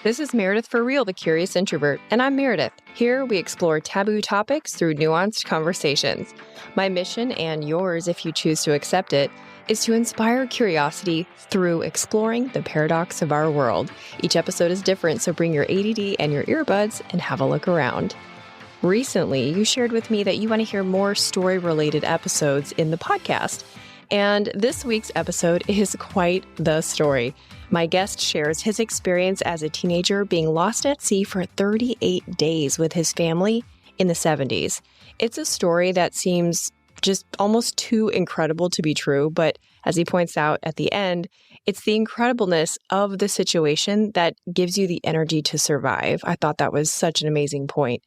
This is Meredith for Real, the Curious Introvert, and I'm Meredith. Here we explore taboo topics through nuanced conversations. My mission, and yours if you choose to accept it, is to inspire curiosity through exploring the paradox of our world. Each episode is different, so bring your ADD and your earbuds and have a look around. Recently, you shared with me that you want to hear more story-related episodes in the podcast. And this week's episode is quite the story. My guest shares his experience as a teenager being lost at sea for 38 days with his family in the 70s. It's a story that seems just almost too incredible to be true, but as he points out at the end, it's the incredibleness of the situation that gives you the energy to survive. I thought that was such an amazing point.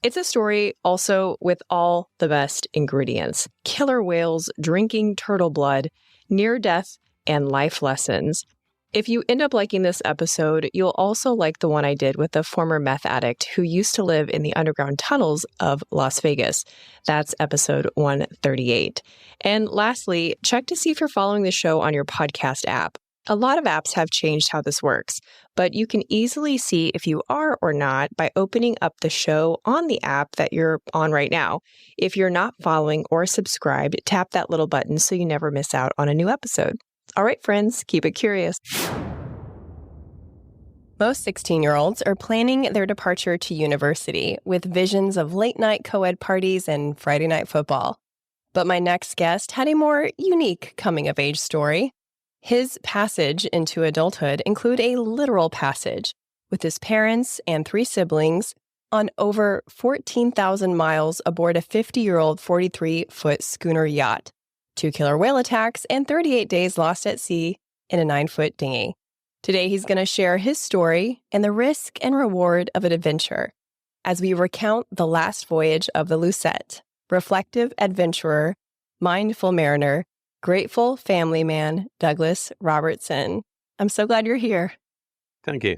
It's a story also with all the best ingredients: killer whales, drinking turtle blood, near death, and life lessons. If you end up liking this episode, you'll also like the one I did with a former meth addict who used to live in the underground tunnels of Las Vegas. That's episode 138. And lastly, check to see if you're following the show on your podcast app. A lot of apps have changed how this works, but you can easily see if you are or not by opening up the show on the app that you're on right now. If you're not following or subscribed, tap that little button so you never miss out on a new episode. All right, friends, keep it curious. Most 16-year-olds are planning their departure to university with visions of late-night co-ed parties and Friday night football. But my next guest had a more unique coming-of-age story. His passage into adulthood include a literal passage with his parents and 3 siblings on over 14,000 miles aboard a 50-year-old 43-foot schooner yacht, 2 killer whale attacks, and 38 days lost at sea in a 9-foot dinghy. Today, he's going to share his story and the risk and reward of an adventure as we recount the last voyage of the Lucette, reflective adventurer, mindful mariner, grateful family man, Douglas Robertson. I'm so glad you're here. Thank you.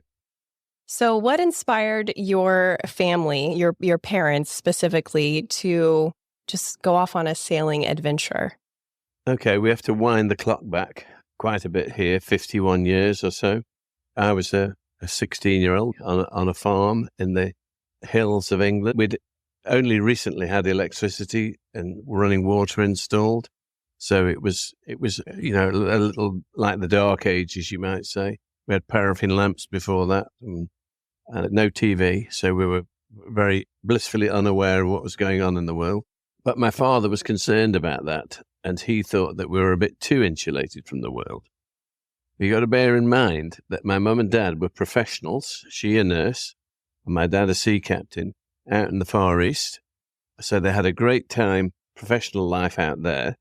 So what inspired your family, your parents specifically, to just go off on a sailing adventure? Okay, we have to wind the clock back quite a bit here, 51 years or so. I was a 16-year-old on a farm in the hills of England. We'd only recently had electricity and running water installed. So it was, a little like the Dark Ages, you might say. We had paraffin lamps before that and no TV. So we were very blissfully unaware of what was going on in the world. But my father was concerned about that, and he thought that we were a bit too insulated from the world. You got to bear in mind that my mum and dad were professionals, she a nurse, and my dad a sea captain out in the Far East. So they had a great time, professional life out there.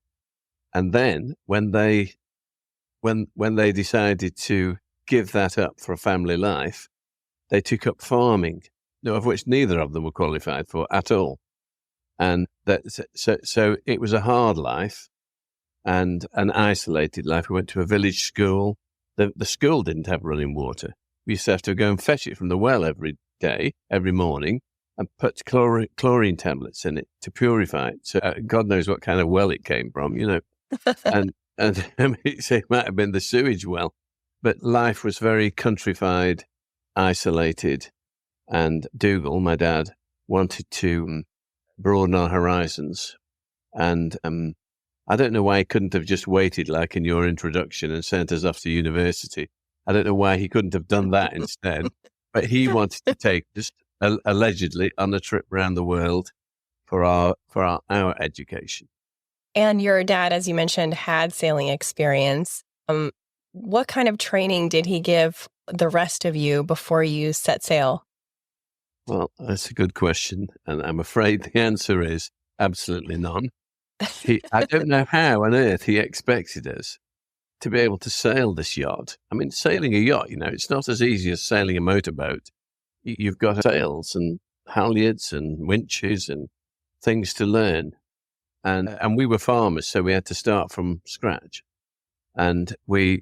And then when they decided to give that up for a family life, they took up farming, of which neither of them were qualified for at all. And so it was a hard life and an isolated life. We went to a village school. The school didn't have running water. We used to have to go and fetch it from the well every day, every morning, and put chlorine tablets in it to purify it. So God knows what kind of well it came from, and I mean, it might have been the sewage well. But life was very countrified, isolated, and Dougal, my dad, wanted to broaden our horizons. And I don't know why he couldn't have just waited, like in your introduction, and sent us off to university. I don't know why he couldn't have done that instead. But he wanted to take us, allegedly, on a trip around the world for our education. And your dad, as you mentioned, had sailing experience. What kind of training did he give the rest of you before you set sail? Well, that's a good question, and I'm afraid the answer is absolutely none. I don't know how on earth he expected us to be able to sail this yacht. I mean, sailing a yacht, it's not as easy as sailing a motorboat. You've got sails and halyards and winches and things to learn. And we were farmers, so we had to start from scratch. And we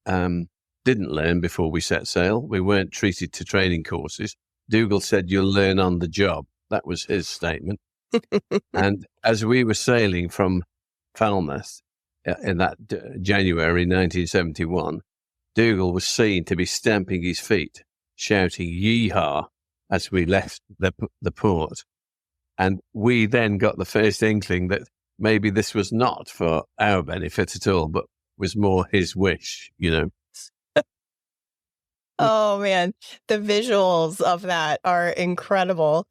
didn't learn before we set sail. We weren't treated to training courses. Dougal said, "You'll learn on the job." That was his statement. And as we were sailing from Falmouth in that January 1971, Dougal was seen to be stamping his feet shouting "Yeehaw" as we left the port. And we then got the first inkling that maybe this was not for our benefit at all, but was more his wish, Oh, man. The visuals of that are incredible.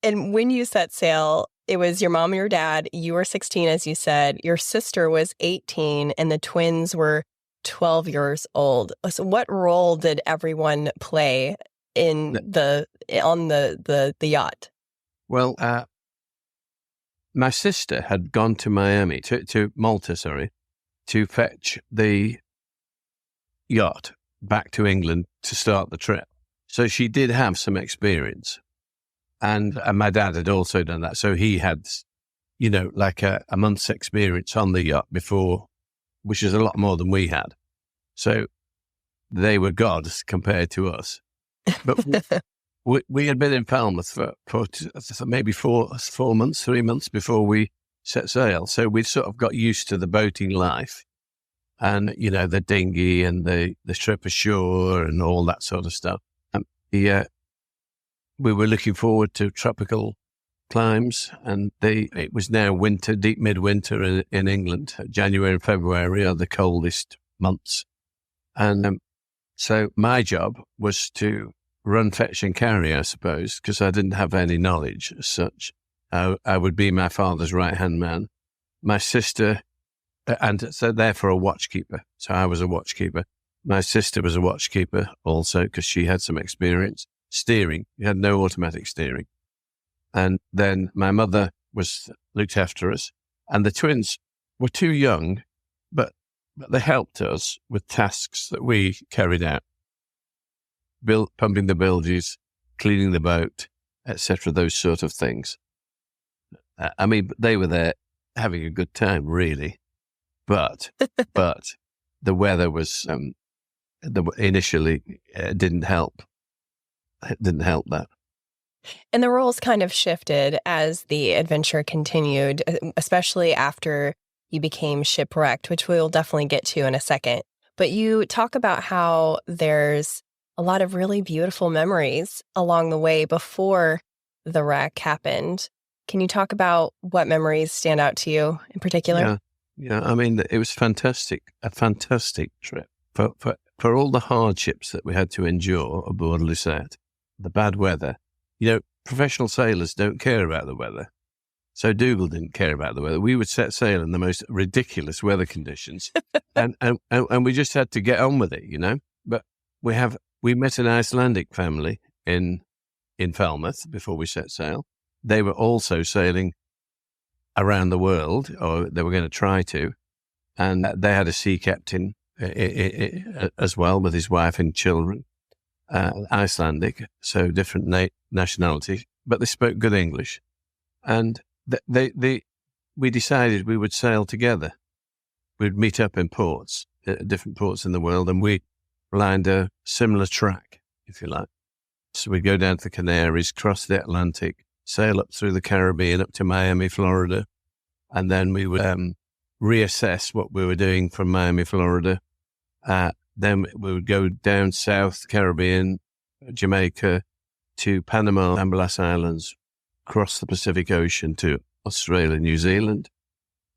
And when you set sail, it was your mom and your dad. You were 16, as you said. Your sister was 18, and the twins were 12 years old. So what role did everyone play on the yacht? Well, my sister had gone to Miami, to Malta, to fetch the yacht back to England to start the trip. So she did have some experience. And my dad had also done that. So he had, like a month's experience on the yacht before, which is a lot more than we had. So they were gods compared to us. But we had been in Falmouth for maybe 3 months before we set sail. So we'd sort of got used to the boating life. And, the dinghy and the trip ashore and all that sort of stuff. We were looking forward to tropical climes, and it was now winter, deep midwinter in England. January and February are the coldest months. And so my job was to run, fetch and carry, I suppose, because I didn't have any knowledge as such. I would be my father's right-hand man. My sister... And so therefore a watchkeeper. So I was a watchkeeper. My sister was a watchkeeper also because she had some experience. Steering. We had no automatic steering. And then my mother looked after us. And the twins were too young, but they helped us with tasks that we carried out. Pumping the bilges, cleaning the boat, etc., those sort of things. They were there having a good time, really. But the weather was initially didn't help. It didn't help that. And the roles kind of shifted as the adventure continued, especially after you became shipwrecked, which we'll definitely get to in a second. But you talk about how there's a lot of really beautiful memories along the way before the wreck happened. Can you talk about what memories stand out to you in particular? Yeah, it was a fantastic trip. For all the hardships that we had to endure aboard Lucette, the bad weather. Professional sailors don't care about the weather. So Dougal didn't care about the weather. We would set sail in the most ridiculous weather conditions, and we just had to get on with it, But we met an Icelandic family in Falmouth before we set sail. They were also sailing around the world, or they were going to try to, and they had a sea captain as well with his wife and children, Icelandic, so different nationality, but they spoke good English, and we decided we would sail together. We'd meet up in ports, different ports in the world, and we lined a similar track, if you like. So we'd go down to the Canaries, cross the Atlantic, sail up through the Caribbean, up to Miami, Florida, and then we would reassess what we were doing from Miami, Florida. Then we would go down south Caribbean, Jamaica, to Panama, Amberlass Islands, cross the Pacific Ocean to Australia, New Zealand.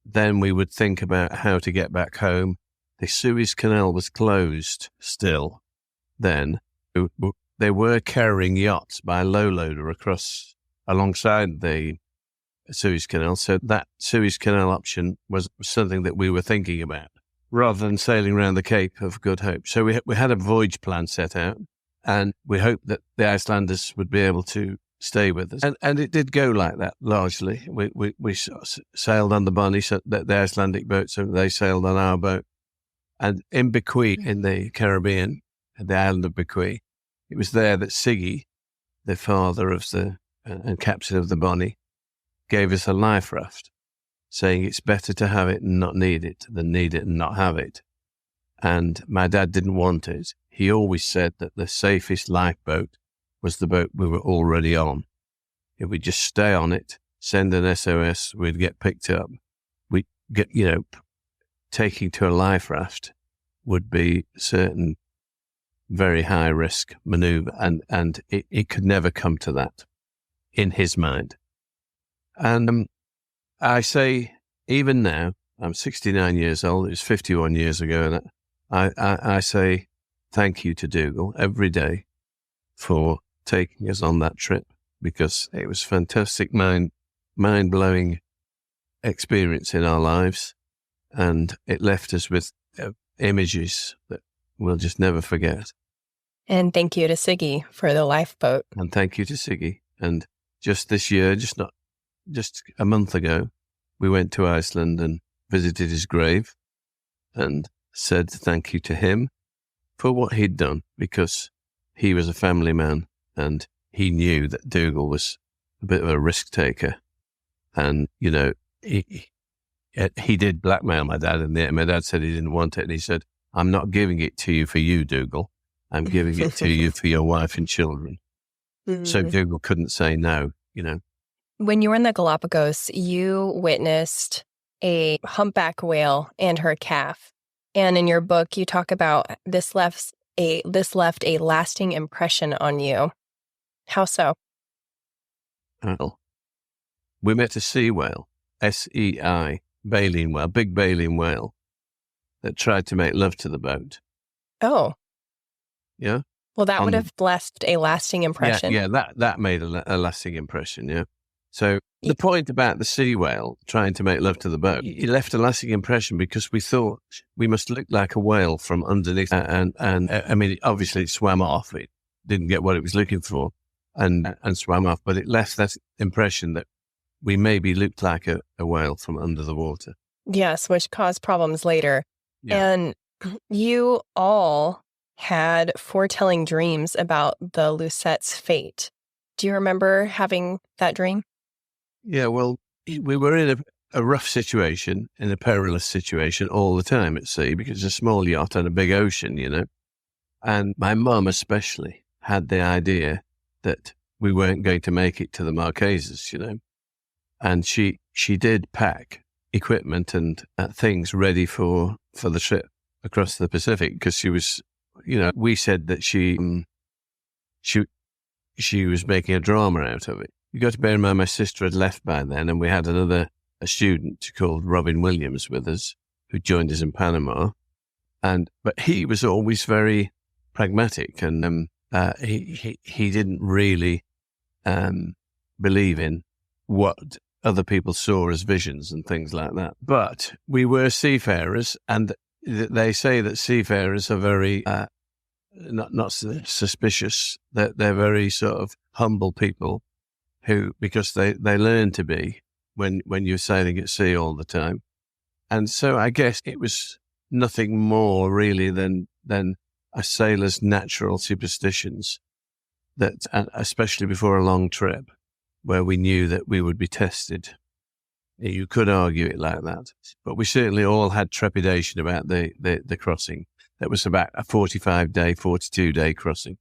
Then we would think about how to get back home. The Suez Canal was closed still then. They were carrying yachts by low loader alongside the Suez Canal. So that Suez Canal option was something that we were thinking about rather than sailing around the Cape of Good Hope. So we had a voyage plan set out, and we hoped that the Icelanders would be able to stay with us. And it did go like that largely. We sailed on the Bonnie, so the Icelandic boat, so they sailed on our boat. And in Bequia, in the Caribbean, at the island of Bequia, it was there that Siggy, the father of and captain of the Bonnie, gave us a life raft, saying it's better to have it and not need it than need it and not have it. And my dad didn't want it. He always said that the safest lifeboat was the boat we were already on. If we just stay on it, send an SOS, we'd get picked up. We'd get, taking to a life raft would be certain very high risk maneuver, and it could never come to that in his mind. And I say, even now, I'm 69 years old. It was 51 years ago, and I say thank you to Dougal every day for taking us on that trip, because it was a fantastic, mind-blowing experience in our lives, and it left us with images that we'll just never forget. And thank you to Siggy for the lifeboat. And thank you to Siggy. And just this year, just a month ago, we went to Iceland and visited his grave and said thank you to him for what he'd done, because he was a family man and he knew that Dougal was a bit of a risk taker. And, he did blackmail my dad, and my dad said he didn't want it. And he said, I'm not giving it to you for you, Dougal. I'm giving it to you for your wife and children. So Dougal couldn't say no, When you were in the Galapagos, you witnessed a humpback whale and her calf. And in your book, you talk about this left a lasting impression on you. How so? Well, we met a sea whale, SEI, baleen whale, big baleen whale, that tried to make love to the boat. Oh. Yeah? Well, that would have left a lasting impression. Yeah, that made a lasting impression, yeah. So the point about the sea whale trying to make love to the boat, it left a lasting impression because we thought we must look like a whale from underneath. And I mean, obviously it swam off. It didn't get what it was looking for and swam off, but it left that impression that we maybe looked like a whale from under the water. Yes, which caused problems later. Yeah. And you all had foretelling dreams about the Lucette's fate. Do you remember having that dream? Yeah, well, we were in a rough situation, in a perilous situation all the time at sea, because it's a small yacht on a big ocean, And my mum especially had the idea that we weren't going to make it to the Marquesas, And she did pack equipment and things ready for the trip across the Pacific, because she was, we said that she was making a drama out of it. You got to bear in mind my sister had left by then, and we had a student called Robin Williams with us who joined us in Panama. But he was always very pragmatic, and he didn't really believe in what other people saw as visions and things like that. But we were seafarers, and they say that seafarers are very not suspicious. That they're very sort of humble people because they learn to be when you're sailing at sea all the time. And so I guess it was nothing more really than a sailor's natural superstitions, that, especially before a long trip where we knew that we would be tested. You could argue it like that, but we certainly all had trepidation about the crossing. That was about a 45-day, 42-day crossing.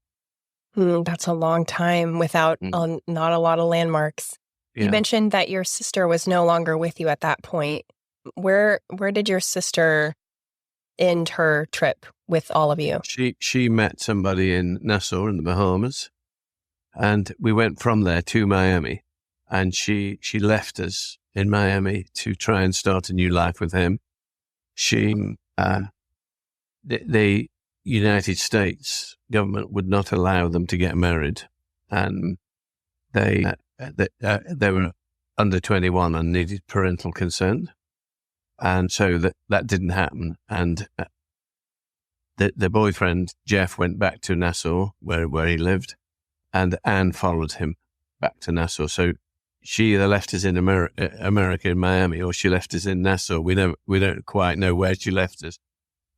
That's a long time without not a lot of landmarks. Yeah. You mentioned that your sister was no longer with you at that point. Where did your sister end her trip with all of you? She met somebody in Nassau in the Bahamas, and we went from there to Miami, and she left us in Miami to try and start a new life with him. The United States government would not allow them to get married, and they were under 21 and needed parental consent, and so that didn't happen. And the boyfriend Jeff went back to Nassau where he lived, and Anne followed him back to Nassau. So she either left us in America in Miami, or she left us in Nassau. We don't quite know where she left us.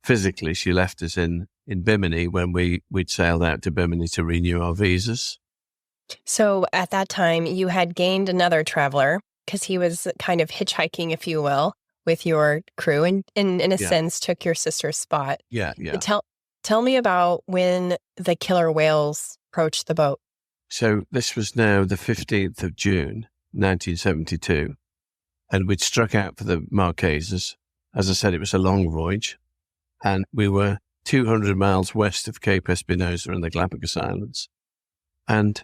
Physically, she left us in Bimini when we'd sailed out to Bimini to renew our visas. So at that time, you had gained another traveler, because he was kind of hitchhiking, if you will, with your crew, and in a sense took your sister's spot. Yeah. Tell me about when the killer whales approached the boat. So this was now the 15th of June, 1972, and we'd struck out for the Marquesas. As I said, it was a long voyage, and we were 200 miles west of Cape Espinosa in the Galapagos Islands. And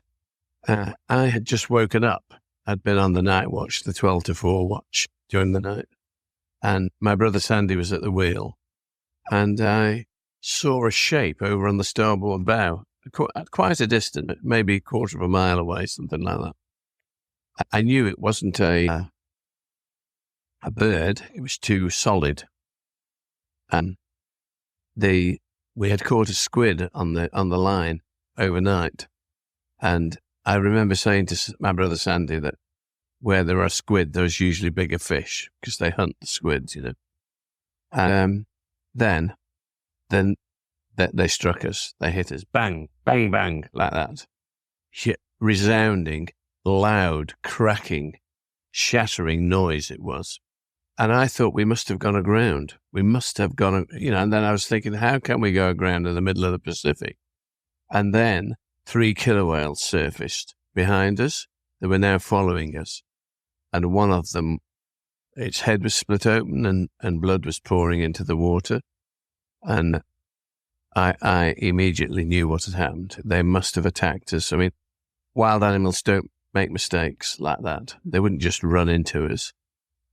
I had just woken up. I'd been on the night watch, the 12 to 4 watch during the night. And my brother Sandy was at the wheel. And I saw a shape over on the starboard bow at quite a distance, maybe a quarter of a mile away, something like that. I knew it wasn't a bird. It was too solid. And we had caught a squid on the line overnight. And I remember saying to my brother Sandy that where there are squid, there's usually bigger fish because they hunt the squids, you know. And then they struck us. They hit us. Bang, bang, bang, like that. Resounding, loud, cracking, shattering noise it was. And I thought we must have gone aground. We must have gone, you know, and then I was thinking, how can we go aground in the middle of the Pacific? And then 3 killer whales surfaced behind us. They were now following us. And one of them, its head was split open and blood was pouring into the water. And I immediately knew what had happened. They must have attacked us. I mean, wild animals don't make mistakes like that. They wouldn't just run into us.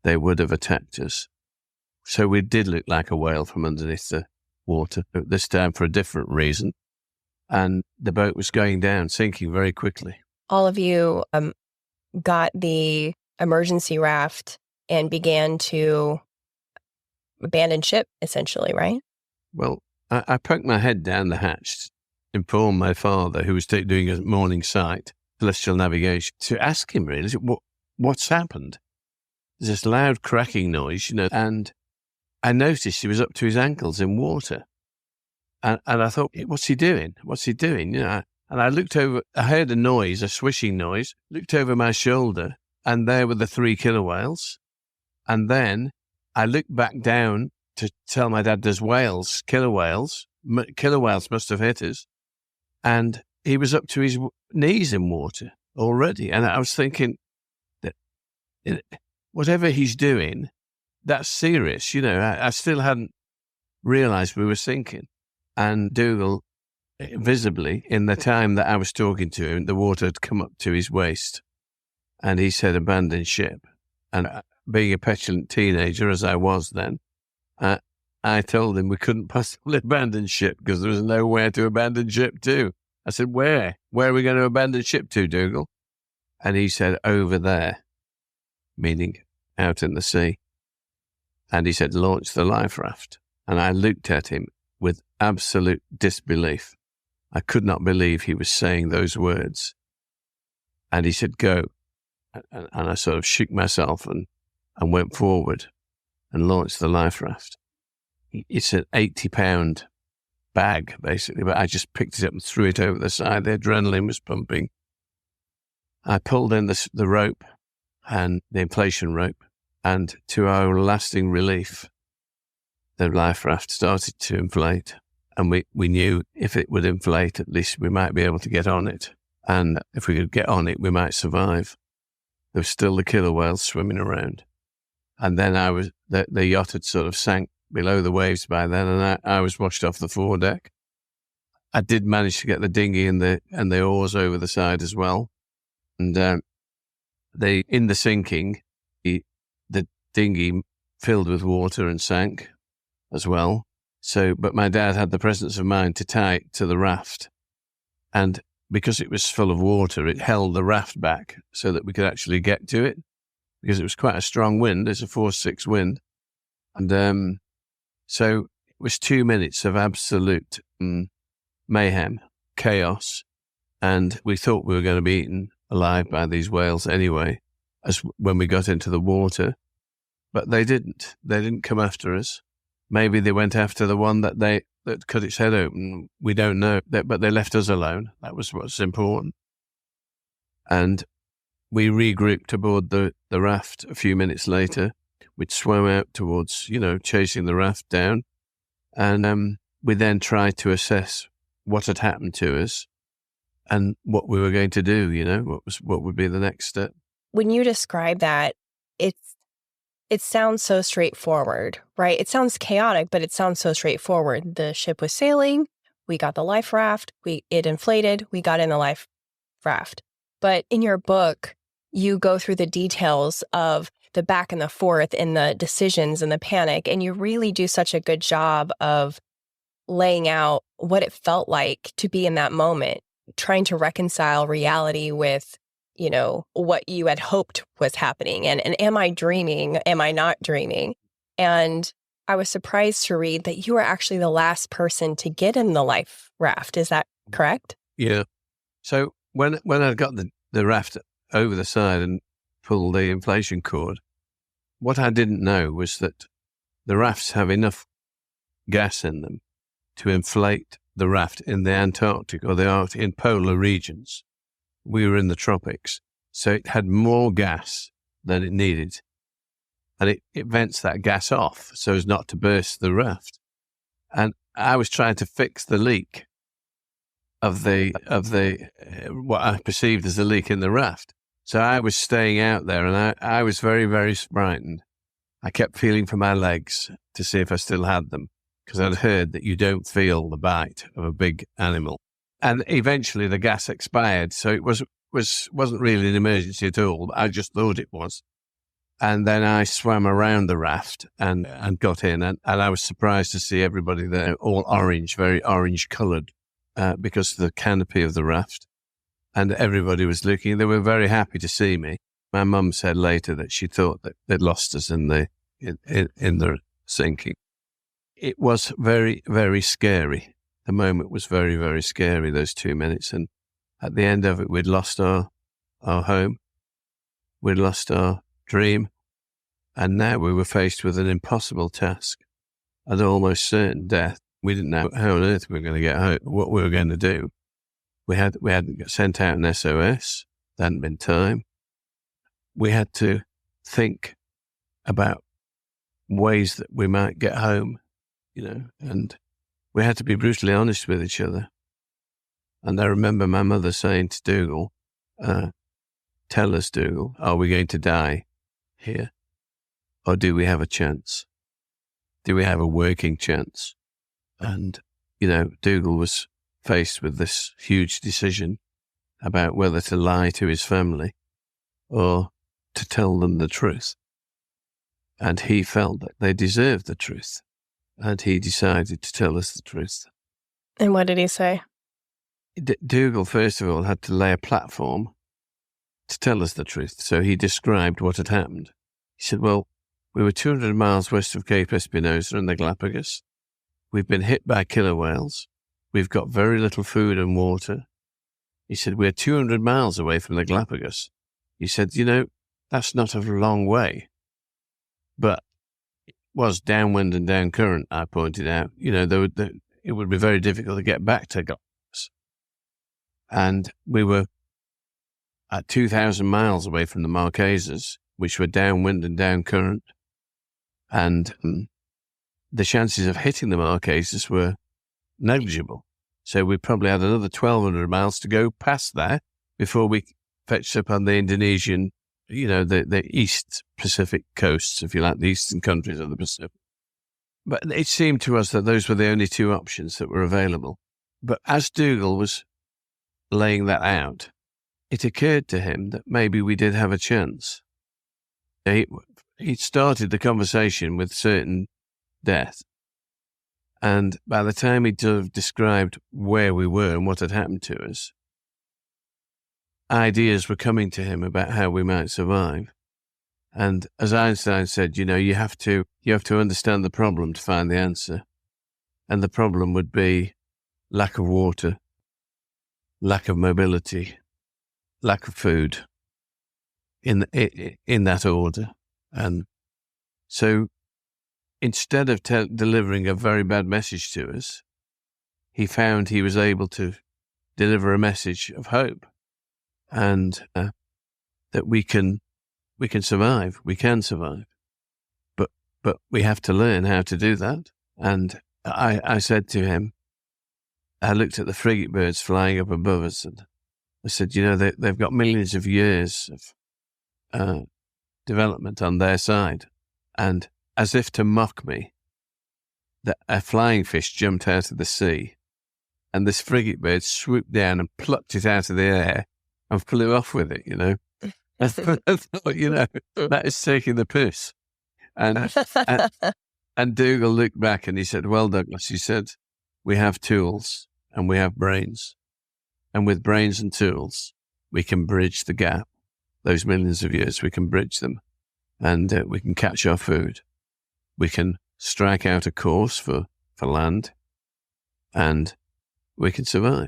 They would have attacked us. So we did look like a whale from underneath the water, but this time for a different reason. And the boat was going down, sinking very quickly. All of you got the emergency raft and began to abandon ship, essentially, right? Well, I poked my head down the hatch to inform my father, who was doing a morning sight, celestial navigation, to ask him really, what's happened? There's this loud cracking noise, you know, and I noticed he was up to his ankles in water. And I thought, what's he doing? What's he doing? You know, and I looked over, I heard a noise, a swishing noise, looked over my shoulder, and there were the 3 killer whales. And then I looked back down to tell my dad there's whales, killer whales. Killer whales must have hit us. And he was up to his knees in water already. And I was thinking that whatever he's doing, that's serious. You know, I still hadn't realized we were sinking. And Dougal, visibly, in the time that I was talking to him, the water had come up to his waist. And he said, abandon ship. And being a petulant teenager, as I was then, I told him we couldn't possibly abandon ship because there was nowhere to abandon ship to. I said, where? Where are we going to abandon ship to, Dougal? And he said, over there, meaning out in the sea. And he said, launch the life raft. And I looked at him with absolute disbelief. I could not believe he was saying those words. And he said, go. And I sort of shook myself and went forward and launched the life raft. It's an 80-pound bag, basically, but I just picked it up and threw it over the side. The adrenaline was pumping. I pulled in the rope and the inflation rope, and to our lasting relief, the life raft started to inflate. And we knew if it would inflate, at least we might be able to get on it. And if we could get on it, we might survive. There was still the killer whales swimming around. And then the yacht had sort of sank below the waves by then, and I was washed off the foredeck. I did manage to get the dinghy and the oars over the side as well. And in the sinking, the dinghy filled with water and sank as well. So, but my dad had the presence of mind to tie it to the raft. And because it was full of water, it held the raft back so that we could actually get to it, because it was quite a strong wind. It's a 4-6 wind. And so it was 2 minutes of absolute mayhem, chaos. And we thought we were going to be eaten alive by these whales anyway, as when we got into the water. But they didn't. They didn't come after us. Maybe they went after the one that cut its head open. We don't know. But they left us alone. That was what's important. And we regrouped aboard the raft a few minutes later. We'd swam out towards, chasing the raft down. And we then tried to assess what had happened to us and what we were going to do, what would be the next step. When you describe that, it's it sounds so straightforward, right? It sounds chaotic, but it sounds so straightforward. The ship was sailing. We got the life raft. It inflated. We got in the life raft. But in your book, you go through the details of the back and the forth and the decisions and the panic. And you really do such a good job of laying out what it felt like to be in that moment, trying to reconcile reality with, what you had hoped was happening. And am I dreaming? Am I not dreaming? And I was surprised to read that you were actually the last person to get in the life raft. Is that correct? Yeah. So when I got the raft over the side and pulled the inflation cord, what I didn't know was that the rafts have enough gas in them to inflate the raft in the Antarctic or the Arctic, in polar regions. We were in the tropics, so it had more gas than it needed. And it vents that gas off so as not to burst the raft. And I was trying to fix the leak of what I perceived as a leak in the raft. So I was staying out there, and I was very, very frightened. I kept feeling for my legs to see if I still had them, because I'd heard that you don't feel the bite of a big animal. And eventually the gas expired, so it wasn't really an emergency at all. I just thought it was. And then I swam around the raft and got in, and I was surprised to see everybody there, all orange, very orange-coloured, because of the canopy of the raft. And everybody was looking. They were very happy to see me. My mum said later that she thought that they'd lost us in the sinking. It was very, very scary. The moment was very, very scary, those 2 minutes. And at the end of it, we'd lost our home. We'd lost our dream. And now we were faced with an impossible task, an almost certain death. We didn't know how on earth we were going to get home, what we were going to do. We hadn't sent out an SOS. There hadn't been time. We had to think about ways that we might get home, and we had to be brutally honest with each other. And I remember my mother saying to Dougal, tell us, Dougal, are we going to die here? Or do we have a chance? Do we have a working chance? And, Dougal was faced with this huge decision about whether to lie to his family or to tell them the truth. And he felt that they deserved the truth. And he decided to tell us the truth. And what did he say? Dougal, first of all, had to lay a platform to tell us the truth. So he described what had happened. He said, well, we were 200 miles west of Cape Espinosa in the Galapagos. We've been hit by killer whales. We've got very little food and water. He said, we're 200 miles away from the Galapagos. He said, that's not a long way. But it was downwind and down current, I pointed out. It would be very difficult to get back to Galapagos. And we were at 2,000 miles away from the Marquesas, which were downwind and down current. And the chances of hitting the Marquesas were negligible. So we probably had another 1,200 miles to go past there before we fetched up on the Indonesian, the East Pacific coasts, if you like, the eastern countries of the Pacific. But it seemed to us that those were the only two options that were available. But as Dougal was laying that out, it occurred to him that maybe we did have a chance. He started the conversation with certain death. And by the time he'd sort of described where we were and what had happened to us, ideas were coming to him about how we might survive. And as Einstein said, you have to understand the problem to find the answer. And the problem would be lack of water, lack of mobility, lack of food, in that order. And so instead of delivering a very bad message to us, he found he was able to deliver a message of hope, and that we can survive. We can survive, but we have to learn how to do that. And I said to him, I looked at the frigate birds flying up above us, and I said, they've got millions of years of development on their side. And as if to mock me, a flying fish jumped out of the sea, and this frigate bird swooped down and plucked it out of the air and flew off with it, I thought, that is taking the piss. And Dougal looked back and he said, well, Douglas, he said, we have tools and we have brains. And with brains and tools, we can bridge the gap. Those millions of years, we can bridge them. And we can catch our food. We can strike out a course for land. And we can survive.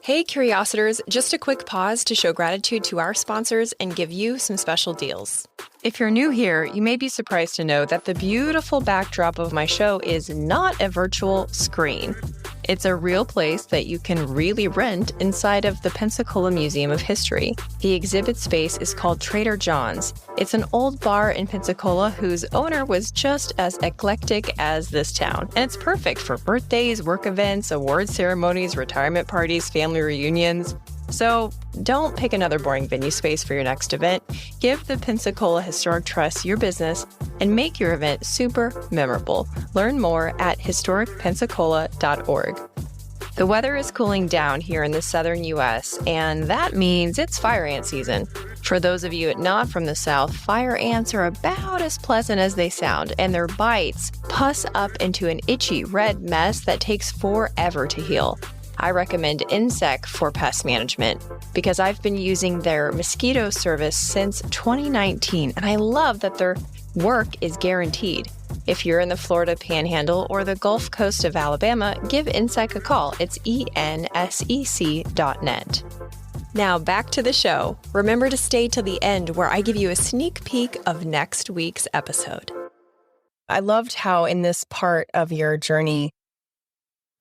Hey, Curiositors, just a quick pause to show gratitude to our sponsors and give you some special deals. If you're new here, you may be surprised to know that the beautiful backdrop of my show is not a virtual screen. It's a real place that you can really rent inside of the Pensacola Museum of History. The exhibit space is called Trader John's. It's an old bar in Pensacola whose owner was just as eclectic as this town. And it's perfect for birthdays, work events, award ceremonies, retirement parties, family reunions. So don't pick another boring venue space for your next event. Give the Pensacola Historic Trust your business and make your event super memorable. Learn more at historicpensacola.org. The weather is cooling down here in the southern U.S., and that means it's fire ant season. For those of you not from the South, fire ants are about as pleasant as they sound, and their bites pus up into an itchy red mess that takes forever to heal. I recommend Insect for pest management because I've been using their mosquito service since 2019, and I love that their work is guaranteed. If you're in the Florida Panhandle or the Gulf Coast of Alabama, give Insect a call. It's ensec.net. Now back to the show. Remember to stay till the end where I give you a sneak peek of next week's episode. I loved how in this part of your journey,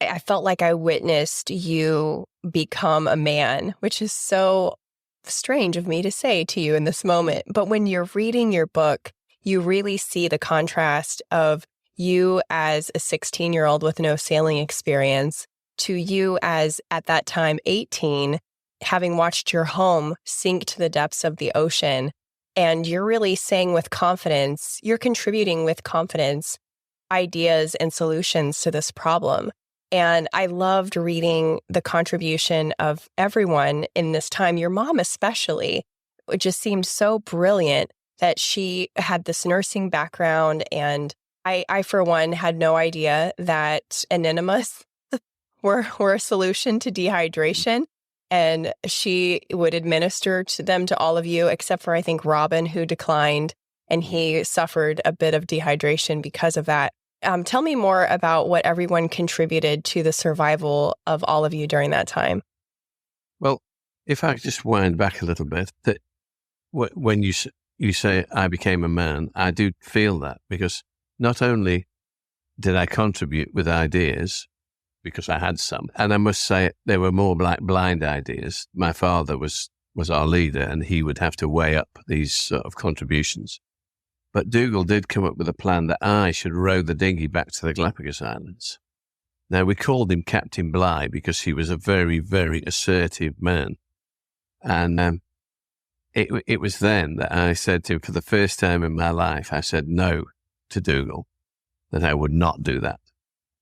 I felt like I witnessed you become a man, which is so strange of me to say to you in this moment. But when you're reading your book, you really see the contrast of you as a 16-year-old with no sailing experience to you as, at that time, 18, having watched your home sink to the depths of the ocean. And you're really saying with confidence, you're contributing with confidence ideas and solutions to this problem. And I loved reading the contribution of everyone in this time, your mom especially. It just seemed so brilliant that she had this nursing background. And I for one, had no idea that Enemas were a solution to dehydration. And she would administer to them to all of you, except for, I think, Robin, who declined. And he suffered a bit of dehydration because of that. Tell me more about what everyone contributed to the survival of all of you during that time. Well, if I just wind back a little bit, that when you say I became a man, I do feel that because not only did I contribute with ideas, because I had some, and I must say they were more like blind ideas. My father was our leader, and he would have to weigh up these sort of contributions. But Dougal did come up with a plan that I should row the dinghy back to the Galapagos Islands. Now, we called him Captain Bligh because he was a very, very assertive man. And it was then that I said to him, for the first time in my life, I said no to Dougal, that I would not do that,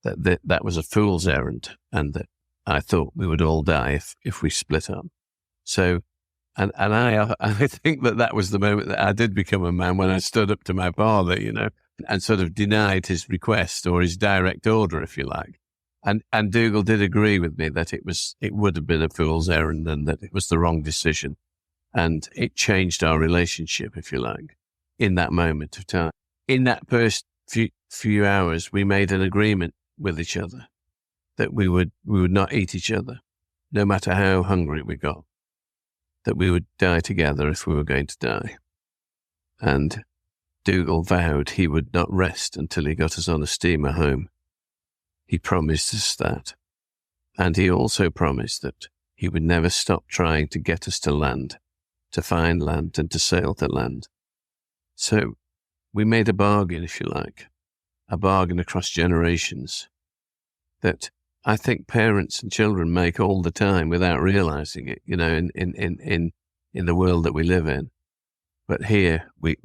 that was a fool's errand, and that I thought we would all die if we split up. So, and I think that was the moment that I did become a man, when I stood up to my father, and sort of denied his request or his direct order, if you like. And Dougal did agree with me that it would have been a fool's errand and that it was the wrong decision. And it changed our relationship, if you like, in that moment of time. In that first few hours, we made an agreement with each other that we would not eat each other, no matter how hungry we got. That we would die together if we were going to die. And Dougal vowed he would not rest until he got us on a steamer home. He promised us that. And he also promised that he would never stop trying to get us to land, to find land and to sail to land. So we made a bargain, if you like, a bargain across generations that I think parents and children make all the time without realizing it, in the world that we live in. But here we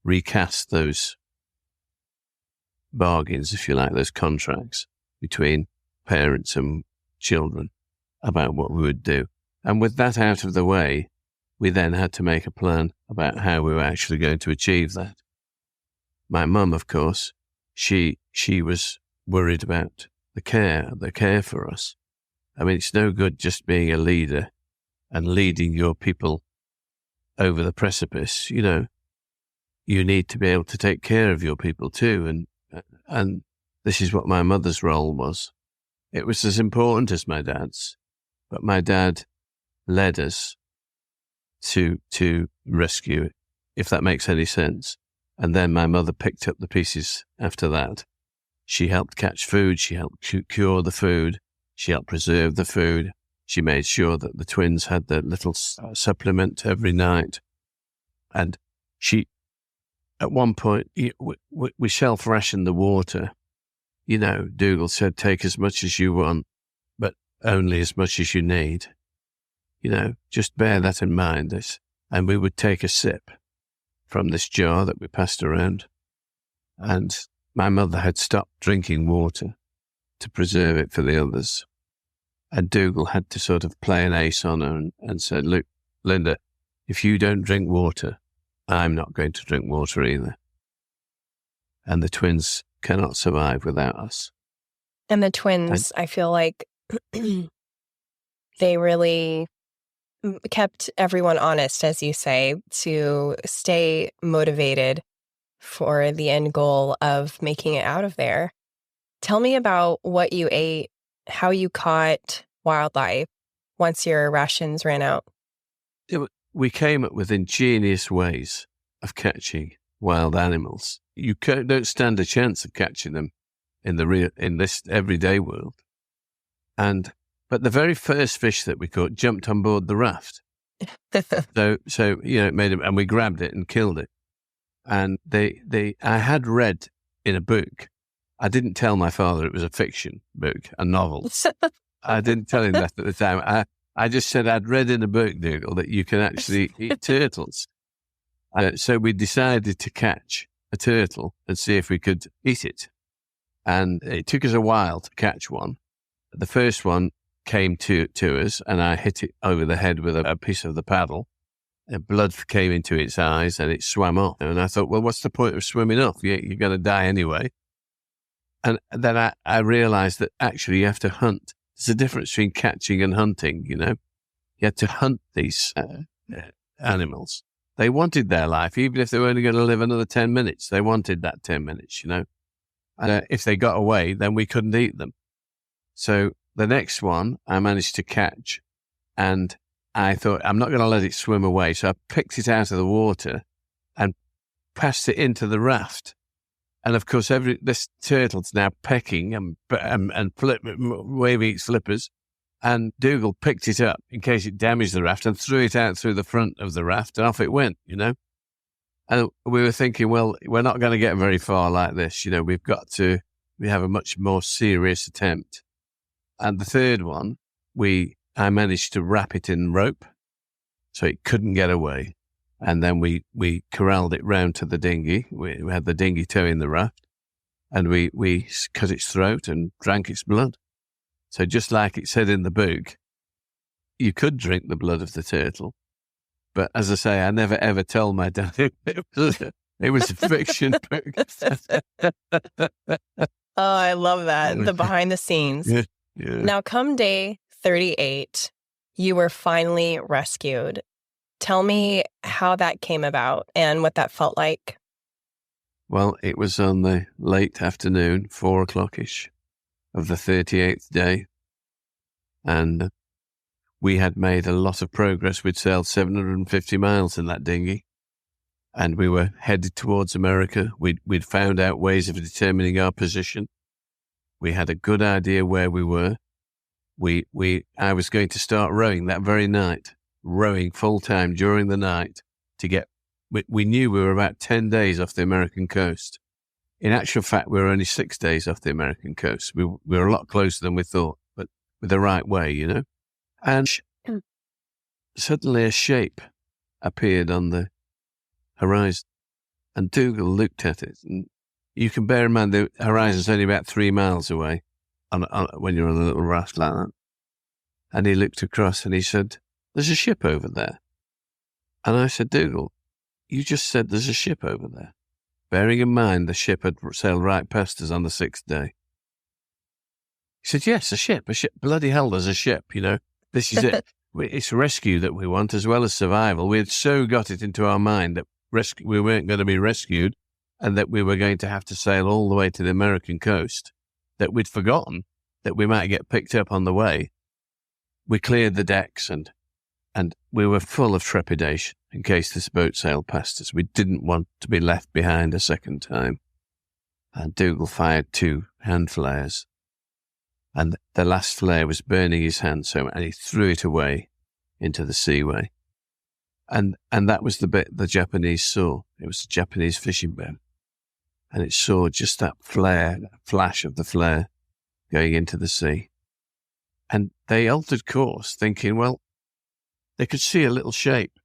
recast those bargains, if you like, those contracts between parents and children about what we would do. And with that out of the way, we then had to make a plan about how we were actually going to achieve that. My mum, of course, she was worried about the care for us. I mean, it's no good just being a leader and leading your people over the precipice. You know, you need to be able to take care of your people too. And this is what my mother's role was. It was as important as my dad's, but my dad led us to rescue it, if that makes any sense. And then my mother picked up the pieces after that. She helped catch food. She helped cure the food. She helped preserve the food. She made sure that the twins had their little supplement every night. And she, at one point, we self-rationed the water. You know, Dougal said, take as much as you want, but only as much as you need. You know, just bear that in mind. And we would take a sip from this jar that we passed around. And my mother had stopped drinking water to preserve it for the others. And Dougal had to sort of play an ace on her and said, look, Linda, if you don't drink water, I'm not going to drink water either. And the twins cannot survive without us. And the twins, I feel like they really kept everyone honest, as you say, to stay motivated for the end goal of making it out of there. Tell me about what you ate, how you caught wildlife once your rations ran out. We came up with ingenious ways of catching wild animals. You don't stand a chance of catching them in this everyday world. But the very first fish that we caught jumped on board the raft. so it made him, and we grabbed it and killed it. And I had read in a book. I didn't tell my father it was a fiction book, a novel. I didn't tell him that at the time. I just said I'd read in a book, Dougal, that you can actually eat turtles. So we decided to catch a turtle and see if we could eat it. And it took us a while to catch one. The first one came to us, and I hit it over the head with a piece of the paddle. And blood came into its eyes, and it swam off. And I thought, well, what's the point of swimming off? You're going to die anyway. And then I realized that actually you have to hunt. There's a difference between catching and hunting, you know. You had to hunt these animals. They wanted their life, even if they were only going to live another 10 minutes. They wanted that 10 minutes, you know. And if they got away, then we couldn't eat them. So the next one I managed to catch, and I thought, I'm not going to let it swim away. So I picked it out of the water and passed it into the raft. And of course, this turtle's now pecking and waving its flippers. And Dougal picked it up in case it damaged the raft and threw it out through the front of the raft, and off it went, you know. And we were thinking, well, we're not going to get very far like this. You know, we have a much more serious attempt. And the third one, I managed to wrap it in rope so it couldn't get away. And then we corralled it round to the dinghy. We had the dinghy towing the raft, and we cut its throat and drank its blood. So just like it said in the book, you could drink the blood of the turtle. But as I say, I never ever told my dad it was a fiction book. Oh, I love that. The behind the scenes. Yeah, yeah. Now, come day 38, you were finally rescued. Tell me how that came about and what that felt like. Well, it was on the late afternoon, 4 o'clock-ish of the 38th day. And we had made a lot of progress. We'd sailed 750 miles in that dinghy. And we were headed towards America. We'd found out ways of determining our position. We had a good idea where we were. I was going to start rowing that very night, rowing full-time during the night to get... We knew we were about 10 days off the American coast. In actual fact, we were only 6 days off the American coast. We were a lot closer than we thought, but with the right way, you know. And suddenly a shape appeared on the horizon. And Dougal looked at it, and you can bear in mind the horizon's only about 3 miles away when you're on a little raft like that. And he looked across and he said, "There's a ship over there." And I said, "Dougal, you just said there's a ship over there." Bearing in mind the ship had sailed right past us on the 6th day. He said, "Yes, a ship. Bloody hell, there's a ship, This is it. It's rescue that we want as well as survival." We had so got it into our mind that we weren't going to be rescued and that we were going to have to sail all the way to the American coast, that we'd forgotten that we might get picked up on the way. We cleared the decks and we were full of trepidation in case this boat sailed past us. We didn't want to be left behind a second time. And Dougal fired 2 hand flares. And the last flare was burning his hand so much, and he threw it away into the seaway. And that was the bit the Japanese saw. It was a Japanese fishing boat. And it saw just that flare, that flash of the flare going into the sea. And they altered course, thinking, well, they could see a little shape,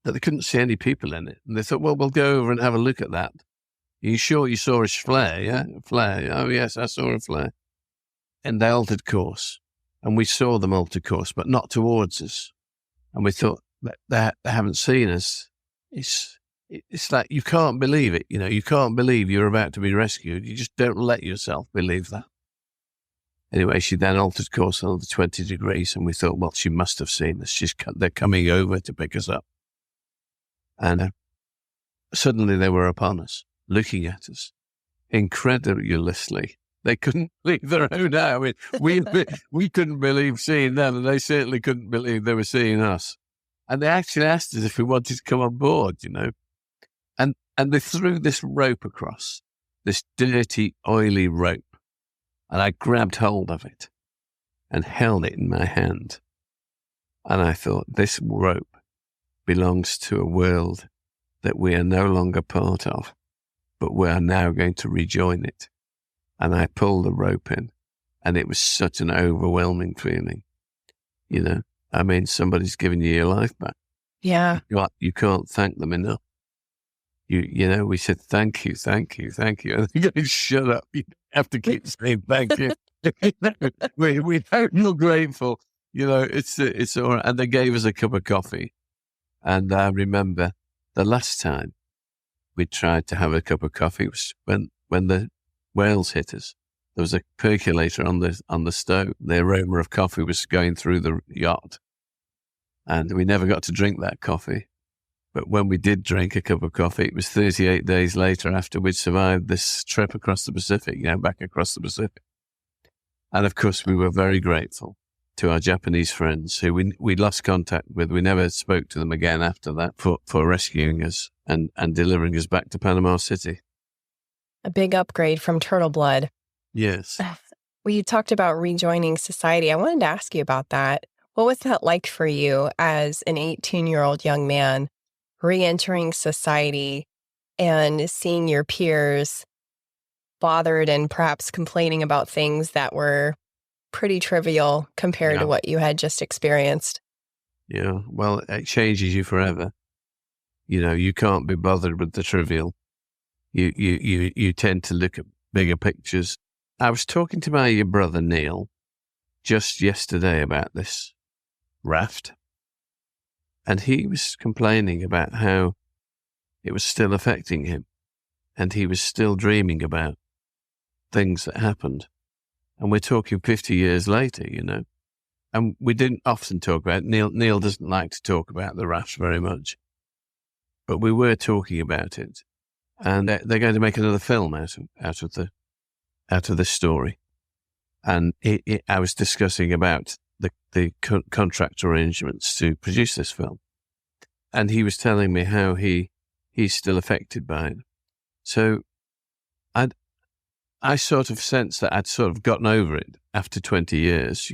that they couldn't see any people in it. And they thought, well, we'll go over and have a look at that. "Are you sure you saw a flare?" "Yeah, a flare." "Oh, yes, I saw a flare." And they altered course. And we saw them alter course, but not towards us. And we thought, they haven't seen us. It's like you can't believe it. You can't believe you're about to be rescued. You just don't let yourself believe that. Anyway, she then altered course another 20 degrees, and we thought, well, she must have seen us. They're coming over to pick us up. And suddenly they were upon us, looking at us, incredulously. They couldn't believe their own eye. I mean, we couldn't believe seeing them, and they certainly couldn't believe they were seeing us. And they actually asked us if we wanted to come on board, And they threw this rope across, this dirty, oily rope. And I grabbed hold of it and held it in my hand. And I thought, this rope belongs to a world that we are no longer part of, but we are now going to rejoin it. And I pulled the rope in, and it was such an overwhelming feeling. I mean, somebody's given you your life back. Yeah. You can't thank them enough. We said, thank you. And they go, shut up. You have to keep saying thank you. We feel grateful. It's all right. And they gave us a cup of coffee. And I remember the last time we tried to have a cup of coffee was when the whales hit us. There was a percolator on the stove. The aroma of coffee was going through the yacht. And we never got to drink that coffee. But when we did drink a cup of coffee, it was 38 days later after we'd survived this trip across the Pacific, back across the Pacific. And of course, we were very grateful to our Japanese friends who we lost contact with. We never spoke to them again after that for rescuing us and delivering us back to Panama City. A big upgrade from Turtle Blood. Yes. Well, you talked about rejoining society. I wanted to ask you about that. What was that like for you as an 18-year-old young man re-entering society and seeing your peers bothered and perhaps complaining about things that were pretty trivial compared to what you had just experienced? Yeah, well, it changes you forever. You can't be bothered with the trivial. You tend to look at bigger pictures. I was talking to my brother Neil just yesterday about this raft, and he was complaining about how it was still affecting him, and he was still dreaming about things that happened. And we're talking 50 years later, and we didn't often talk about it. Neil doesn't like to talk about the raft very much, but we were talking about it. And they're going to make another film out of this story. And I was discussing about the contract arrangements to produce this film. And he was telling me how he's still affected by it. So I sort of sensed that I'd sort of gotten over it after 20 years,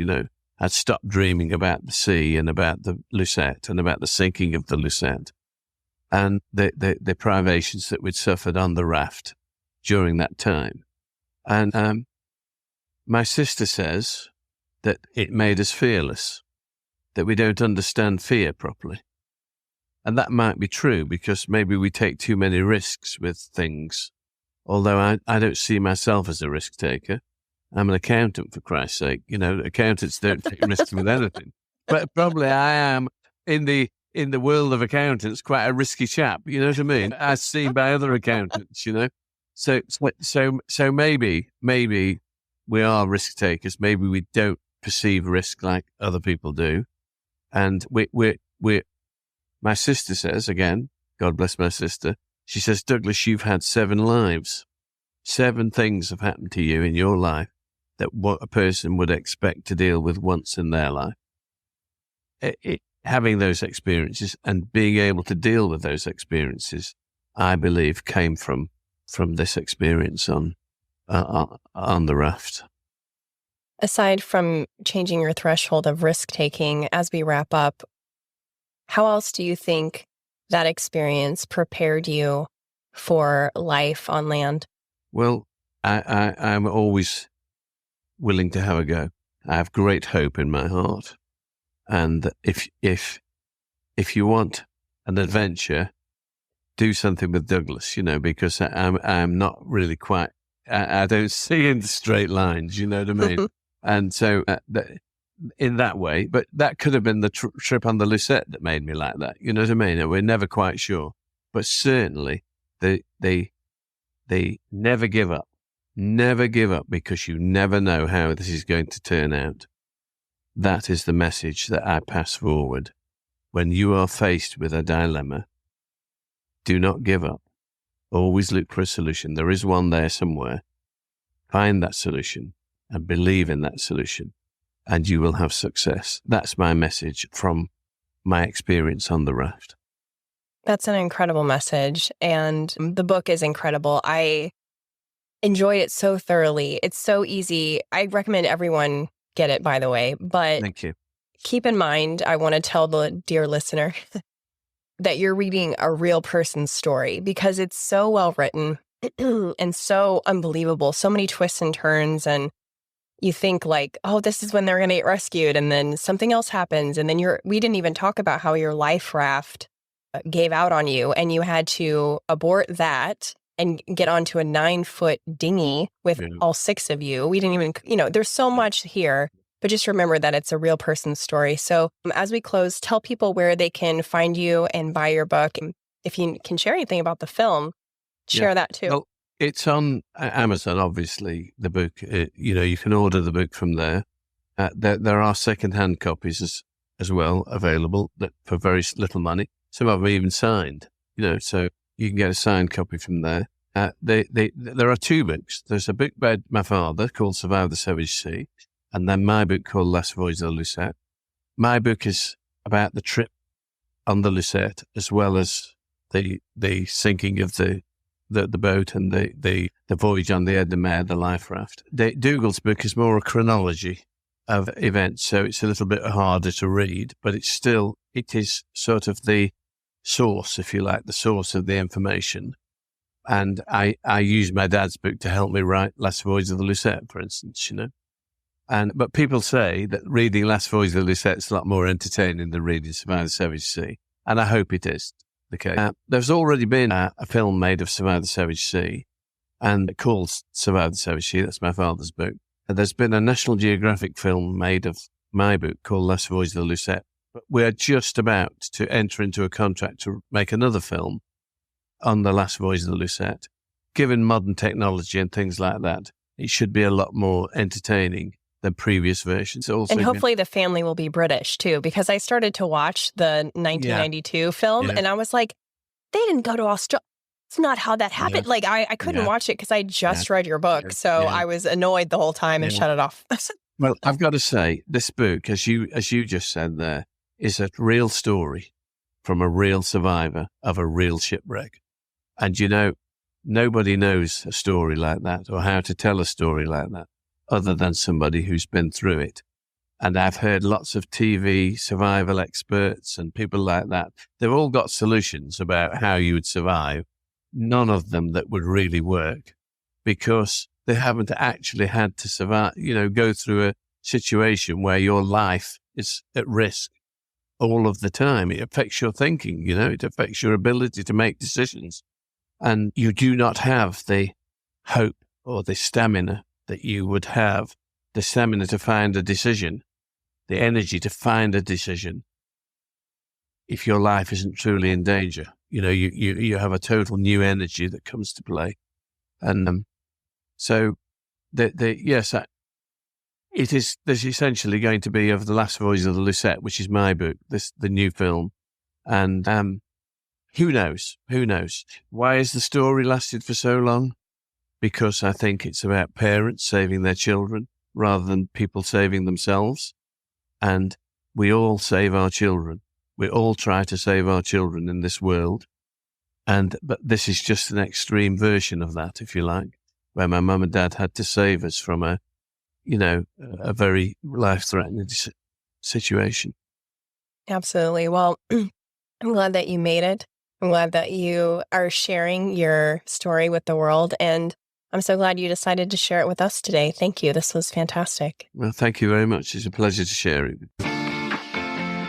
I'd stopped dreaming about the sea and about the Lucette and about the sinking of the Lucette and the privations that we'd suffered on the raft during that time. And my sister says that it made us fearless, that we don't understand fear properly. And that might be true because maybe we take too many risks with things. Although I don't see myself as a risk taker. I'm an accountant, for Christ's sake. Accountants don't take risks with anything. But probably I am in the world of accountants quite a risky chap. You know what I mean? As seen by other accountants. So maybe we are risk takers. Maybe we don't perceive risk like other people do. And my sister says, again, God bless my sister, she says, Douglas, you've had 7 lives. 7 things have happened to you in your life that what a person would expect to deal with once in their life. Having those experiences and being able to deal with those experiences, I believe, came from this experience on the raft. Aside from changing your threshold of risk-taking, as we wrap up, how else do you think that experience prepared you for life on land? Well, I'm always willing to have a go. I have great hope in my heart. And if you want an adventure, do something with Douglas, because I'm not really quite, I don't see in straight lines, you know what I mean? And so in that way, but that could have been the trip on the Lucette that made me like that, you know what I mean? We're never quite sure. But certainly they never give up. Never give up, because you never know how this is going to turn out. That is the message that I pass forward. When you are faced with a dilemma, do not give up. Always look for a solution. There is one there somewhere. Find that solution and believe in that solution, and you will have success. That's my message from my experience on the raft. That's an incredible message, and the book is incredible. I enjoyed it so thoroughly. It's so easy. I recommend everyone get it, by the way. But thank you. Keep in mind, I want to tell the dear listener that you're reading a real person's story, because it's so well written and so unbelievable. So many twists and turns, and you think like, oh, this is when they're going to get rescued, and then something else happens, and then we didn't even talk about how your life raft gave out on you, and you had to abort that and get onto a 9-foot dinghy with all 6 of you. We didn't even, there's so much here, but just remember that it's a real person's story. So as we close, tell people where they can find you and buy your book. And if you can share anything about the film, share that too. Well, it's on Amazon, obviously, the book. You can order the book from there. There are second-hand copies as well available for very little money. Some of them even signed, so you can get a signed copy from there. There are 2 books. There's a book by my father called Survive the Savage Sea, and then my book called Last Voyage of the Lucette. My book is about the trip on the Lucette, as well as the sinking of the boat and the voyage on the Enemas, the life raft. Dougal's book is more a chronology of events, so it's a little bit harder to read, but it is sort of the source, if you like, the source of the information. And I use my dad's book to help me write Last Voyage of the Lucette, for instance, But people say that reading Last Voyage of the Lucette is a lot more entertaining than reading Survive the Savage Sea, and I hope it is the case. There's already been a film made of Survive the Savage Sea, and called Survive the Savage Sea. That's my father's book. And there's been a National Geographic film made of my book called Last Voyage of the Lucette. But we're just about to enter into a contract to make another film on the Last Voyage of the Lucette. Given modern technology and things like that, it should be a lot more entertaining than previous versions. And hopefully the family will be British too, because I started to watch the 1992 film and I was like, they didn't go to Australia. It's not how that happened. Like I couldn't watch it because I just read your book. So I was annoyed the whole time and shut it off. Well, I've got to say, this book, as you just said there, is a real story from a real survivor of a real shipwreck. And nobody knows a story like that or how to tell a story like that other than somebody who's been through it. And I've heard lots of TV survival experts and people like that. They've all got solutions about how you would survive. None of them that would really work because they haven't actually had to survive, go through a situation where your life is at risk. all of the time. It affects your thinking, it affects your ability to make decisions. And you do not have the hope or the stamina that you would have, the stamina to find a decision, the energy to find a decision, if your life isn't truly in danger. You have a total new energy that comes to play. And so, there's essentially going to be of the Last Voyage of the Lucette, which is my book, the new film. And who knows? Why has the story lasted for so long? Because I think it's about parents saving their children rather than people saving themselves. And we all save our children. We all try to save our children in this world. But this is just an extreme version of that, if you like, where my mum and dad had to save us from a very life-threatening situation. Absolutely. Well, I'm glad that you made it. I'm glad that you are sharing your story with the world. And I'm so glad you decided to share it with us today. Thank you. This was fantastic. Well, thank you very much. It's a pleasure to share it.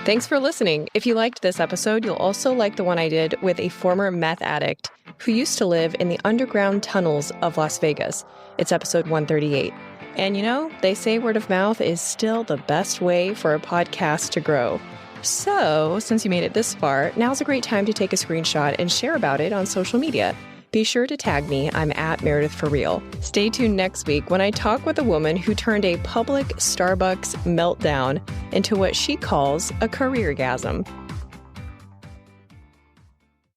Thanks for listening. If you liked this episode, you'll also like the one I did with a former meth addict who used to live in the underground tunnels of Las Vegas. It's episode 138. And they say word of mouth is still the best way for a podcast to grow. So, since you made it this far, now's a great time to take a screenshot and share about it on social media. Be sure to tag me. I'm at Meredith for Real. Stay tuned next week when I talk with a woman who turned a public Starbucks meltdown into what she calls a careergasm.